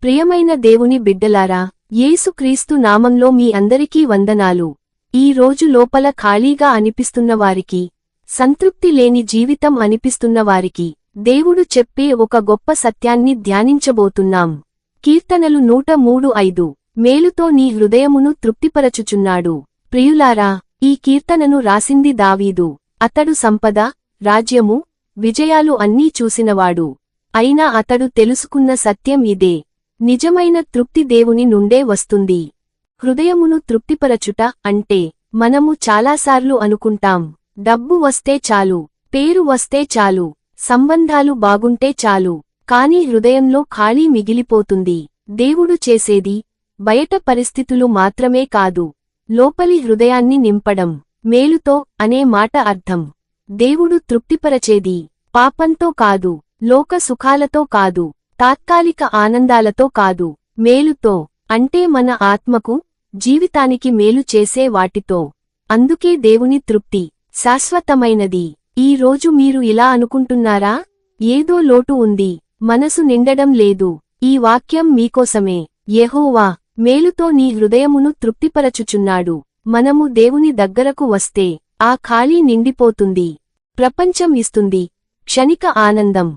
ప్రియమైన దేవుని బిడ్డలారా, యేసుక్రీస్తు నామంలో మీ అందరికీ వందనాలు. ఈ రోజు లోపల ఖాళీగా అనిపిస్తున్నవారికి, సంతృప్తి లేని జీవితం అనిపిస్తున్నవారికి దేవుడు చెప్పే ఒక గొప్ప సత్యాన్ని ధ్యానించబోతున్నాం. కీర్తనలు 103:5 మేలుతో నీ హృదయమును తృప్తిపరచుచున్నాడు. ప్రియులారా, ఈ కీర్తనను రాసింది దావీదు. అతడు సంపద, రాజ్యము, విజయాలు అన్నీ చూసినవాడు. అయినా అతడు తెలుసుకున్న సత్యం ఇదే: నిజమైన తృప్తి దేవుని నుండే వస్తుంది. హృదయమును తృప్తిపరచుట అంటే మనము చాలాసార్లు అనుకుంటాం, డబ్బు వస్తే చాలు, పేరు వస్తే చాలు, సంబంధాలు బాగుంటే చాలు. కాని హృదయంలో ఖాళీ మిగిలిపోతుంది. దేవుడు చేసేది బయట పరిస్థితులు మాత్రమే కాదు, లోపలి హృదయాన్ని నింపడం. మేలుతో అనే మాట అర్థం దేవుడు తృప్తిపరచేది పాపంతో కాదు, లోక సుఖాలతో కాదు, తాత్కాలిక ఆనందాలతో కాదు. మేలుతో అంటే మన ఆత్మకు, జీవితానికి మేలు చేసే వాటితో. అందుకే దేవుని తృప్తి శాశ్వతమైనది. ఈ రోజు మీరు ఇలా అనుకుంటున్నారా? ఏదో లోటు ఉంది, మనసు నిండడం లేదు. ఈ వాక్యం మీకోసమే. యెహోవా మేలుతో నీ హృదయమును తృప్తిపరచుచున్నాడు. మనము దేవుని దగ్గరకు వస్తే ఆ ఖాళీ నిండిపోతుంది. ప్రపంచం ఇస్తుంది క్షణిక ఆనందం,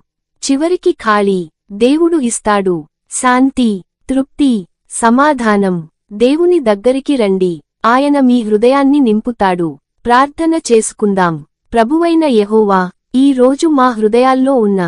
చివరికి ఖాళీ దేవుడు ఇస్తాడు శాంతి, తృప్తి, సమాధానం. దేవుని దగ్గరికి రండి, ఆయన మీ హృదయాన్ని నింపుతాడు. ప్రార్థన చేసుకుందాం. ప్రభువైన యెహోవా, ఈ రోజు మా హృదయాల్లో ఉన్న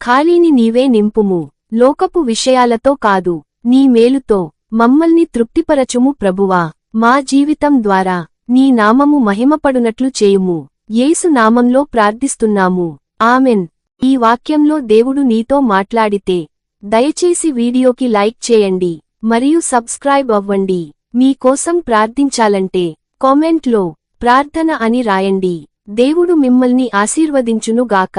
ఖాళీని నీవే నింపుము. లోకపు విషయాలతో కాదు, నీ మేలుతో మమ్మల్ని తృప్తిపరచుము ప్రభువా. మా జీవితం ద్వారా నీ నామము మహిమపడునట్లు చేయుము. యేసు నామంలో ప్రార్థిస్తున్నాము, ఆమెన్. ఈ వాక్యంలో దేవుడు నీతో మాట్లాడితే దయచేసి వీడియోకి లైక్ చేయండి మరియు సబ్స్క్రైబ్ అవ్వండి. మీ కోసం ప్రార్థించాలంటే కామెంట్లో ప్రార్థన అని రాయండి. దేవుడు మిమ్మల్ని ఆశీర్వదించునుగాక.